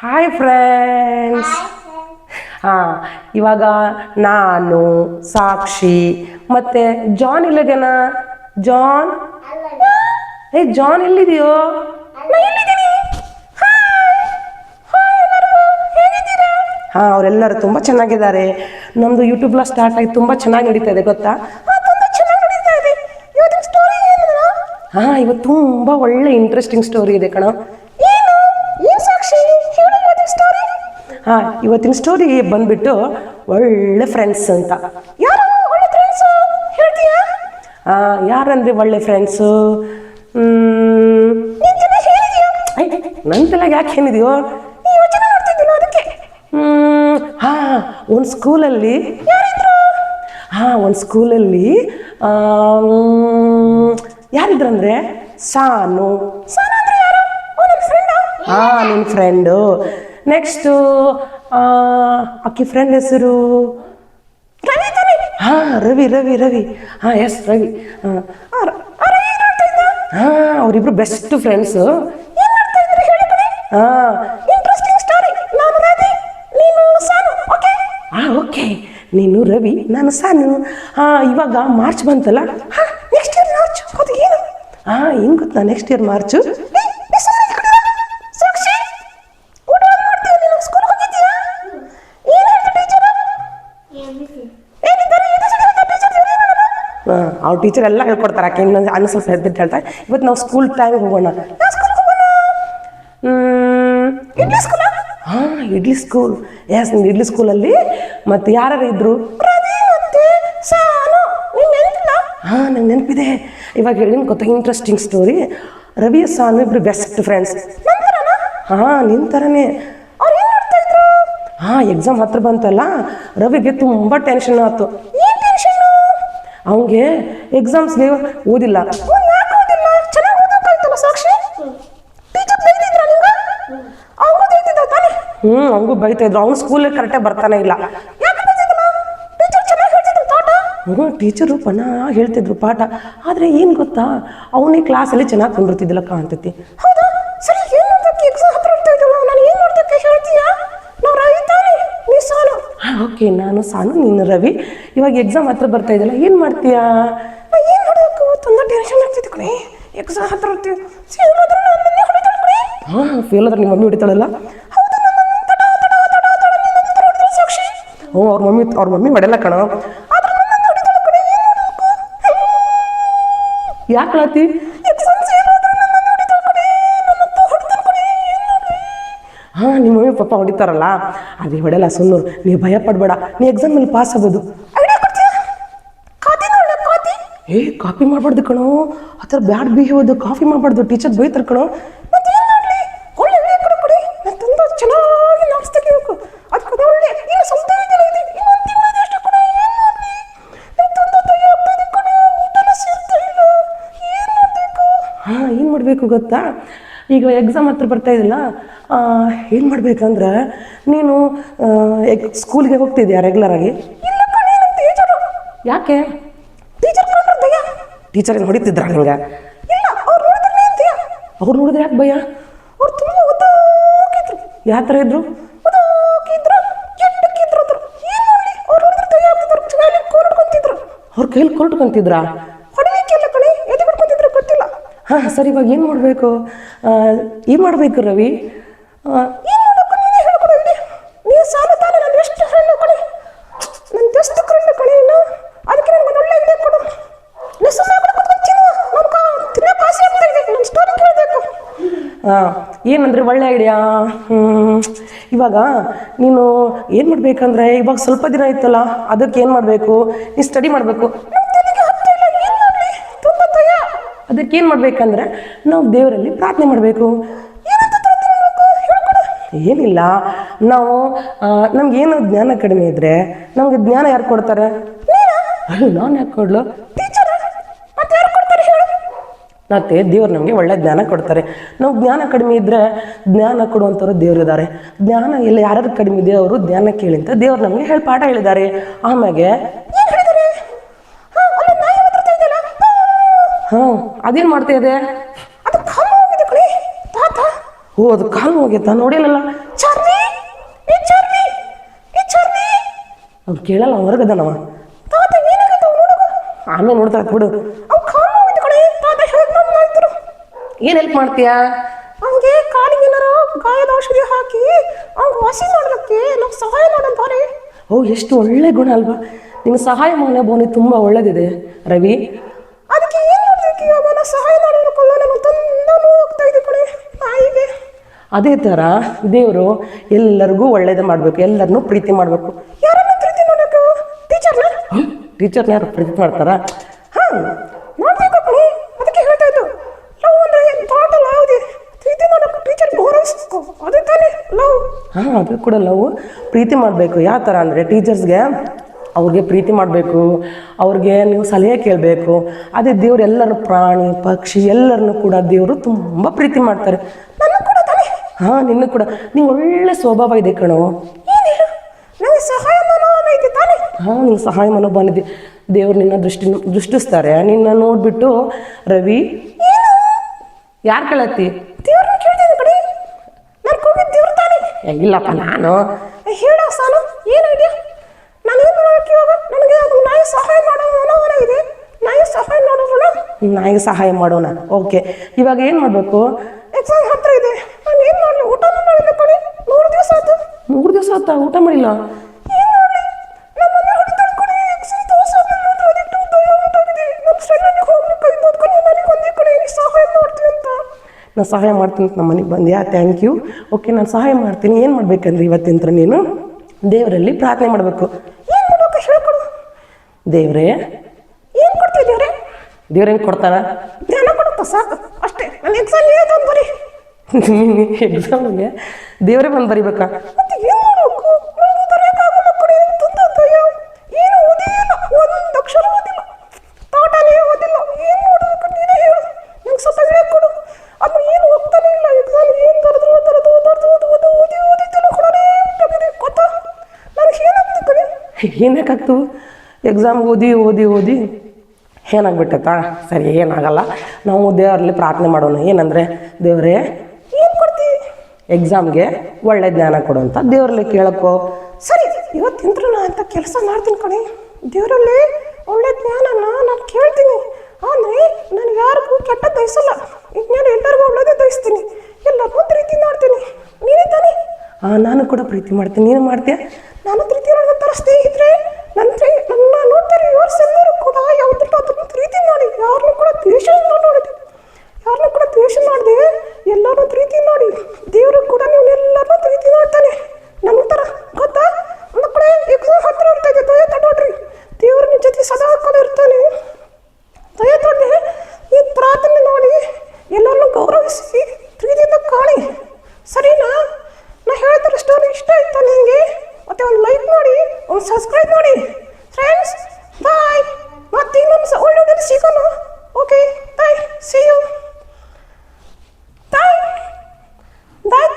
Hi friends. ಹಾಂ, ಇವಾಗ ನಾನು ಸಾಕ್ಷಿ ಮತ್ತು ಜಾನ್ ಇಲ್ಲಗೇನ. ಜಾನ್, ಜಾನ್ ಎಲ್ಲಿದೆಯೋ? ಹಾಂ, ಅವರೆಲ್ಲರೂ ತುಂಬ ಚೆನ್ನಾಗಿದ್ದಾರೆ. ನಮ್ಮದು ಯೂಟ್ಯೂಬ್ಲ ಸ್ಟಾರ್ಟ್ ಆಗಿ ತುಂಬ ಚೆನ್ನಾಗಿ ನಡೀತಾ ಇದೆ, ಗೊತ್ತಾ? ಹಾಂ, ಇವತ್ತು ತುಂಬ ಒಳ್ಳೆ ಇಂಟ್ರೆಸ್ಟಿಂಗ್ ಸ್ಟೋರಿ ಇದೆ ಕಣ. ಹಾಂ, ಇವತ್ತಿನ ಸ್ಟೋರಿ ಬಂದ್ಬಿಟ್ಟು ಒಳ್ಳೆ ಫ್ರೆಂಡ್ಸ್ ಅಂತ. ಯಾರಂದ್ರೆ ಒಳ್ಳೆ ಫ್ರೆಂಡ್ಸು? ನಂತೆಲ್ಲ ಯಾಕೆ ಏನಿದೆಯೋ? ಹಾಂ, ಒಂದು ಸ್ಕೂಲಲ್ಲಿ ಯಾರಿದ್ರಂದ್ರೆ ಸಾನು. ಹಾಂ, ನಿನ್ನ ಫ್ರೆಂಡು. ನೆಕ್ಸ್ಟು ಆಕೆ ಫ್ರೆಂಡ್ ಹೆಸರು ಹಾಂ ರವಿ. ಹಾಂ, ಎಸ್, ರವಿ. ಹಾಂ, ಅವರಿಬ್ರು ಬೆಸ್ಟ್ ಫ್ರೆಂಡ್ಸು. ಹಾಂ, ಓಕೆ, ನೀನು ರವಿ, ನಾನು ಸಾನು. ಹಾಂ, ಇವಾಗ ಮಾರ್ಚ್ ಬಂತಲ್ಲ. ಹಾಂ, ನೆಕ್ಸ್ಟ್ ಇಯರ್ ಮಾರ್ಚ್. ಹೌದು, ಏನು? ಹಾಂ, ಹೆಂಗೆ ಗೊತ್ತಾ? Next year March. ಅವ್ರ ಟೀಚರ್ ಎಲ್ಲ ಹೇಳ್ಕೊಡ್ತಾರೆ. ಆಕೆ ಇನ್ನೊಂದು ಅನ್ನ ಸ್ವಲ್ಪ ಎದ್ದಿಟ್ಟು ಹೇಳ್ತಾರೆ, ಇವತ್ತು ನಾವು ಸ್ಕೂಲ್ ಟೈಮಿಗೆ ಹೋಗೋಣ. ಹಾಂ, ಇಡ್ಲಿ ಸ್ಕೂಲ್. ಎಸ್, ಇಡ್ಲಿ ಸ್ಕೂಲಲ್ಲಿ ಮತ್ತು ಯಾರು ಇದ್ರು? ಹಾಂ, ನಂಗೆ ನೆನಪಿದೆ. ಇವಾಗ ಹೇಳಿ ಗೊತ್ತಾ ಇಂಟ್ರೆಸ್ಟಿಂಗ್ ಸ್ಟೋರಿ. ರವಿ ಸಾನು ಇಬ್ರು ಬೆಸ್ಟ್ ಫ್ರೆಂಡ್ಸ್. ಹಾಂ, ನಿನ್ನ ಥರನೇ. ಹಾಂ, ಎಕ್ಸಾಮ್ ಹತ್ರ ಬಂತಲ್ಲ, ರವಿಗೆ ತುಂಬ ಟೆನ್ಷನ್ ಆಯ್ತು. ಅವನಿಗೆ ಎಕ್ಸಾಮ್ಸ್ಗೆ ಓದಿಲ್ಲ. ಅವನಿಗೂ ಬೈತಾ ಇದ್ರು. ಅವ್ನು ಸ್ಕೂಲಿಗೆ ಕರೆಕ್ಟಾಗಿ ಬರ್ತಾನೆ ಇಲ್ಲ. ಟೀಚರು ಪನ ಹೇಳ್ತಿದ್ರು ಪಾಠ. ಆದರೆ ಏನು ಗೊತ್ತಾ, ಅವನೇ ಕ್ಲಾಸಲ್ಲಿ ಚೆನ್ನಾಗಿ ಕುಂದಿರ್ತಿದ್ದಿಲ್ಲ ಕಾಣ್ತೈತಿ. ಹಾಂ, ಓಕೆ, ನಾನು ಸಾನು, ನೀನು ರವಿ. ಇವಾಗ ಎಕ್ಸಾಮ್ ಹತ್ರ ಬರ್ತಾ ಇದ್ದಲ್ಲ, ಏನು ಮಾಡ್ತೀಯಾ? ಏನು ಮಾಡೋದು, ತುಂಬ ಟೆನ್ಷನ್ ಆಗ್ತಿತ್ತು ಕಣೆ. ಎಕ್ಸಾಮ್ ಹತ್ರ ಹಾಂ, ಫೇಲ್ ಆದ್ರೆ ನಿಮ್ಮ ಮಮ್ಮಿ ಹೊಡಿತಾಳಲ್ಲ. ಹ್ಞೂ, ಅವ್ರ ಮಮ್ಮಿ ಹೊಡೆಯಲ್ಲ ಕಣ. ಯಾಕೆ ಹೇಳ್ತಿ? ಹಾಂ, ನಿಮ್ಮ ಮಮ್ಮಿ ಪಾಪ ಹೊಡಿತಾರಲ್ಲ, ಅದೇ ಹೊಡೆಯಲ್ಲ. ಸುಮ್ಮನೆ ನೀವು ಭಯ ಪಡಬೇಡ, ನೀ ಎಕ್ಸಾಮಲ್ಲಿ ಪಾಸ್ ಆಗ್ಬೋದು. ಕಾಪಿ ಮಾಡಬಾರ್ದು ಕಣೋ. ಆ ಥರ ಬ್ಯಾಡ್ ಬಿಹೇವ್, ಕಾಫಿ ಮಾಡಬಾರ್ದು. ಟೀಚರ್ ಬೈತಾರೆ ಕಣೋ. ಹಾಂ, ಏನು ಮಾಡಬೇಕು ಗೊತ್ತಾ? ಈಗ ಎಕ್ಸಾಮ್ ಹತ್ರ ಬರ್ತಾ ಇದ್ದಿಲ್ಲ, ಏನು ಮಾಡ್ಬೇಕಂದ್ರೆ ನೀನು ಸ್ಕೂಲ್ಗೆ ಹೋಗ್ತಿದ್ಯಾ ರೆಗ್ಯುಲರಾಗಿ? ಯಾಕೆ? ಟೀಚರ್ ಏನು ಹೊಡಿತಿದ್ರ ನಿಂಗೆ? ಅವ್ರು ನೋಡಿದ್ರೆ ಯಾಕೆ ಭಯ? ಅವ್ರು ತುಂಬ ಓದೋಕಿದ್ರು. ಯಾವ ಥರ ಇದ್ರು? ಅವ್ರ ಕೈಲಿ ಕೊಲ್ಟ್ಕೊಂತಿದ್ರಾ? ಹಾಂ, ಸರಿ, ಇವಾಗ ಏನು ಮಾಡಬೇಕು? ಏನು ಮಾಡಬೇಕು ರವಿ? ಹಾಂ, ಏನಂದರೆ ಒಳ್ಳೆ ಐಡಿಯಾ. ಇವಾಗ ನೀನು ಏನು ಮಾಡಬೇಕಂದ್ರೆ, ಇವಾಗ ಸ್ವಲ್ಪ ದಿನ ಇತ್ತಲ್ಲ, ಅದಕ್ಕೆ ಏನು ಮಾಡಬೇಕು? ನೀನು ಸ್ಟಡಿ ಮಾಡಬೇಕು. ಅದಕ್ಕೇನು ಮಾಡ್ಬೇಕಂದ್ರೆ ನಾವು ದೇವರಲ್ಲಿ ಪ್ರಾರ್ಥನೆ ಮಾಡಬೇಕು. ಏನಿಲ್ಲ, ನಾವು ನಮಗೇನು ಜ್ಞಾನ ಕಡಿಮೆ ಇದ್ದರೆ ನಮಗೆ ಜ್ಞಾನ ಯಾರು ಕೊಡ್ತಾರೆ? ನಾನು ಯಾಕೆ ಕೊಡ್ಲು? ಮತ್ತೆ ದೇವ್ರು ನಮಗೆ ಒಳ್ಳೆ ಜ್ಞಾನ ಕೊಡ್ತಾರೆ. ನಾವು ಜ್ಞಾನ ಕಡಿಮೆ ಇದ್ದರೆ ಜ್ಞಾನ ಕೊಡುವಂಥವ್ರು ದೇವ್ರು ಇದ್ದಾರೆ. ಜ್ಞಾನ ಎಲ್ಲ ಯಾರು ಕಡಿಮೆ ಇದೆ ಅವರು ಜ್ಞಾನ ಕೇಳಿ ಅಂತ ದೇವ್ರು ನಮಗೆ ಪಾಠ ಹೇಳಿದ್ದಾರೆ. ಆಮೇಲೆ ಹಾಂ, ಅದೇನು ಮಾಡ್ತಾ ಇದೆ? ಓ, ಅದು ಕಾಲು ಹೋಗಿತ್ತಾ? ನೋಡಿಲ್ಲ. ಚಾರ್ ಅವ್ನು ಕೇಳಲ್ಲ, ಹೊರಗದನವ. ತಾತ ಏನಾಗಿತ್ತು ನೋಡೋದು, ಆಮೇಲೆ ನೋಡ್ತಾ ಬಿಡು. ಅವ್ನು ಕಾಲು ಹೋಗಿದ್ದು ಕಡೆ, ತಾತ ಹೇಳ್ತಾರೆ. ಏನು ಹೆಲ್ಪ್ ಮಾಡ್ತೀಯಾ? ಅವನಿಗೆ ಕಾಲಿಗೆ ಏನಾರು ಗಾಯದ ಔಷಧಿ ಹಾಕಿ ಅವ್ನಿಗೆ ವಾಸಿ ಮಾಡೋದಕ್ಕೆ ನಾವು ಸಹಾಯ ಮಾಡೋಂತಾರೆ. ಓ, ಎಷ್ಟು ಒಳ್ಳೆ ಗುಣ ಅಲ್ವಾ. ನಿಮ್ಗೆ ಸಹಾಯ ಮಾಡೋ ಬೋನಿ ತುಂಬ ಒಳ್ಳೇದಿದೆ ರವಿ. ಅದಕ್ಕೆ ಏನು ಮಾಡಬೇಕು ಇವಾಗ? ನಾವು ಸಹಾಯ ಮಾಡೋದಕ್ಕಲ್ಲ, ನಾನು ತುಂಬ ಹೋಗ್ತಾ ಇದ್ದೆ ಕಡೆ ನಾಯಿಗೆ. ಅದೇ ಥರ ದೇವರು ಎಲ್ಲರಿಗೂ ಒಳ್ಳೇದು ಮಾಡಬೇಕು, ಎಲ್ಲರನ್ನೂ ಪ್ರೀತಿ ಮಾಡಬೇಕು. ಯಾರನ್ನ ಪ್ರೀತಿ ಮಾಡಬೇಕು? ಟೀಚರ್ನ ಯಾರು ಪ್ರೀತಿ ಮಾಡ್ತಾರಾ? ಹಾಂ, ಮಾಡಬೇಕು ಕಣೆ. ಅದಕ್ಕೆ ಹೇಳ್ತಾ ಇದ್ದು, ಲವ್ ಅಂದರೆ ಥಾಟ್ ಅಲ್ಲ, ಯಾವುದೇ ಪ್ರೀತಿ ಮಾಡೋಕ್ಕೆ ಟೀಚರ್ ಗೌರವಿಸ್ಬೇಕು, ಅದೇ ತಾನೇ ಲವ್. ಹಾಂ, ಅದು ಕೂಡ ಲವ್. ಪ್ರೀತಿ ಮಾಡಬೇಕು. ಯಾವ ಥರ ಅಂದರೆ ಟೀಚರ್ಸ್ಗೆ ಅವ್ರಿಗೆ ಪ್ರೀತಿ ಮಾಡಬೇಕು, ಅವ್ರಿಗೆ ನೀವು ಸಲಹೆ ಕೇಳಬೇಕು. ಅದೇ ದೇವ್ರು ಎಲ್ಲರೂ ಪ್ರಾಣಿ ಪಕ್ಷಿ ಎಲ್ಲರನ್ನೂ ಕೂಡ ದೇವರು ತುಂಬ ಪ್ರೀತಿ ಮಾಡ್ತಾರೆ. ನನ್ನ ಕೂಡ ತಾನೆ. ಹಾಂ, ನಿನ್ನ ಕೂಡ. ನಿಂಗೆ ಒಳ್ಳೆ ಸ್ವಭಾವ ಇದೆ ಕಣೋ. ನನಗೆ ಸಹಾಯ ಮನೋಭಾವ ಇದೆ ತಾನೆ. ಹಾಂ, ನಿಂಗೆ ಸಹಾಯ ಮನೋಭಾವ ಇದೆ. ದೇವ್ರು ನಿನ್ನ ದೃಷ್ಟಿಸ್ತಾರೆ. ನಿನ್ನ ನೋಡಿಬಿಟ್ಟು ರವಿ ಯಾರು ಕೇಳತ್ತಿ? ದೇವ್ರನ್ನ ಕೇಳ್ತೀನಿ ಕಡೆ. ನಾನು ಕೂಗಿದ್ದು ದೇವ್ರು ತಾನೆ. ಇಲ್ಲಪ್ಪ, ನಾನು ಹೇಳೋ ಸಾನು ಏನು ಐಡಿಯಾ? ನಾನೇನು ಮಾಡೋಕ್ಕೆ ಇವಾಗ? ನನಗೆ ಅದು ನಾಯಿ ಸಹಾಯ ಮಾಡೋ ಮನೋಭಾವ ಇದೆ. ನಾಯಿ ಸಹಾಯ ಮಾಡೋಣ. ನಾಯಿಗೆ ಸಹಾಯ ಮಾಡೋಣ. ಓಕೆ, ಇವಾಗ ಏನು ಮಾಡಬೇಕು? ಎಕ್ಸಾಮ್ ಹತ್ರ ಇದೆ. ನಾನು ಏನು ಮಾಡಲಿ? ಊಟನೂ ಮಾಡಿಲ್ಲ ಕಡೆ. 3 ದಿವಸ ಆಯ್ತು. 3 ದಿವಸ ಆಯ್ತಾ ಊಟ ಮಾಡಿಲ್ಲ? ಏನು ಮಾಡಲಿ? ನಮ್ಮ ಮನೆ ಹೊಡಿತಾಳೆ ಕಡೆ. ಎಕ್ಸಾಮ್ ತೋರಿಸ ನಮ್ಮ ಫ್ರೆಂಡ್ ಹೋಗ್ಲಿಕ್ಕೆ ಓದ್ಕೊಂಡು ನನಗೆ ಒಂದೇ ಕಡೆ ಸಹಾಯ ಮಾಡ್ತೀನಿ ಅಂತ. ನಾನು ಸಹಾಯ ಮಾಡ್ತೀನಿ ಅಂತ ನಮ್ಮ ಮನೆಗೆ ಬಂದ್ಯಾ? Thank you. ಓಕೆ, ನಾನು ಸಹಾಯ ಮಾಡ್ತೀನಿ. ಏನು ಮಾಡ್ಬೇಕಂದ್ರೆ ಇವತ್ತಿನ ನೀನು ದೇವರಲ್ಲಿ ಪ್ರಾರ್ಥನೆ ಮಾಡಬೇಕು. ಏನು ಮಾಡಬೇಕು ಹೇಳ್ಕೊಡು. ದೇವ್ರೇ ಏನು ಕೊಡ್ತೀವಿ? ದೇವ್ರೇನು ಕೊಡ್ತಾರ? ಜ್ಞಾನ ಕೊಡುತ್ತಾ ಸಾಕು ಅಷ್ಟೇ. ನನ್ನ ಎಕ್ಸಾಮ್ ಏನಾದ್ರು ಬರೀ. ಎಕ್ಸಾಮ್ಗೆ ದೇವರೇ ಬಂದು ಬರಿಬೇಕಾ? ಮತ್ತೆ ಏನು ಮಾಡಬೇಕು? ನನಗೂ ಬರೆಯೋಕ್ಕಾಗಲ್ಲ ಕಡೆ. ಏನು ಓದಿಲ್ಲ, ಒಂದು ಅಕ್ಷರ ಓದಿಲ್ಲ, ತೋಟನೇ ಓದಿಲ್ಲ. ಏನು ಮಾಡಬೇಕು ನೀನೇ ಹೇಳು. ನಂಗೆ ಸ್ವಲ್ಪ ಹೇಳಿ ಕೊಡು. ಅದು ಏನು ಹೋಗ್ತಾನೆ ಇಲ್ಲ. ಎಕ್ಸಾಮ್ ಏನು ಬರೆದ್ರು ಓದಿಲ್ಲ ಕೊಡೋದೇ ಗೊತ್ತಾ? ನನಗೆ ಏನಾಗ್ತದೆ ಕಡೆ? ಏನಕ್ಕಾಗ್ತು? ಎಕ್ಸಾಮ್ ಓದಿ ಏನಾಗ್ಬಿಟ್ಟೈತಾ? ಸರಿ, ಏನಾಗಲ್ಲ. ನಾವು ದೇವರಲ್ಲಿ ಪ್ರಾರ್ಥನೆ ಮಾಡೋಣ. ಏನಂದರೆ, ದೇವರೇ ಏನು ಕೊಡ್ತೀವಿ? ಎಕ್ಸಾಮ್ಗೆ ಒಳ್ಳೆ ಜ್ಞಾನ ಕೊಡು ಅಂತ ದೇವರಲ್ಲಿ ಕೇಳಕ್ಕೋ. ಸರಿ, ಇವತ್ತಿಂದ್ರೂ ನಾನು ಅಂತ ಕೆಲಸ ಮಾಡ್ತೀನಿ ಕಣೆ. ದೇವರಲ್ಲಿ ಒಳ್ಳೆ ಜ್ಞಾನನ ನಾನು ಕೇಳ್ತೀನಿ. ಅಂದರೆ ನಾನು ಯಾರಿಗೂ ಕೆಟ್ಟ ದಯಿಸಲ್ಲ. ಈಗ ನಾನು ಎಲ್ಲರಿಗೂ ಒಳ್ಳೇದೇ ದಯಿಸ್ತೀನಿ, ಎಲ್ಲರಿಗೂ ಪ್ರೀತಿ ಮಾಡ್ತೀನಿ. ನೀನೇ ತಾನೆ? ಹಾಂ, ನಾನು ಕೂಡ ಪ್ರೀತಿ ಮಾಡ್ತೀನಿ. ನೀನು ಮಾಡ್ತೀಯ? ನಾನು ಪ್ರೀತಿ ಮಾಡೋ ಥರ ಸ್ನೇಹಿತರೆ ನನ್ನ ನೋಡ್ತಾರೆ. ಎಲ್ಲರೂ ಕೂಡ ಯಾವುದನ್ನು ಪ್ರೀತಿ ಮಾಡಿ, ಯಾರನ್ನೂ ಕೂಡ ದ್ವೇಷ ನೋಡಿದೆ, ಯಾರನ್ನೂ ಕೂಡ ದ್ವೇಷ ಮಾಡಿದೆ, ಎಲ್ಲರೂ ಪ್ರೀತಿ ಮಾಡಿ. ದೇವರು ಕೂಡ ನೀವು ಎಲ್ಲರನ್ನೂ ಪ್ರೀತಿ ಮಾಡ್ತಾನೆ ನನ್ನ ಥರ, ಗೊತ್ತಾ? ನನ್ನ ಕಡೆ ಎಕ್ಸಾಮ್ ಹತ್ರ ಇರ್ತಾ ಇದೆ. ದಯ ತಡೋಡ್ರಿ. ದೇವರು ನಿಮ್ಮ ಜೊತೆ ಸದಾ ಕಾಲ ಇರ್ತಾನೆ. ದಯ ತೊಡ್ರಿ. ಈ ಪ್ರಾರ್ಥನೆ ನೋಡಿ ಎಲ್ಲರನ್ನೂ ಗೌರವಿಸಿ ಪ್ರೀತಿಯಿಂದ ಕಾಣಿ. ಸರಿನಾ? ನಾ ಹೇಳ್ತಾರೆ ಸ್ಟೋರಿ ಇಷ್ಟ ಆಯ್ತಾ ನಿಮಗೆ? ಮತ್ತೆ ಒಂದು ಲೈಕ್ ಮಾಡಿ, ಒಂದು ಸಬ್ಸ್ಕ್ರೈಬ್ ಮಾಡಿ ಫ್ರೆಂಡ್ಸ್. ಬಾಯ್. ಮತ್ತೆ ಇನ್ನೊಂದು ಒಳ್ಳೆ ಸಿಗೋಣ. Okay, bye. See you. Bye.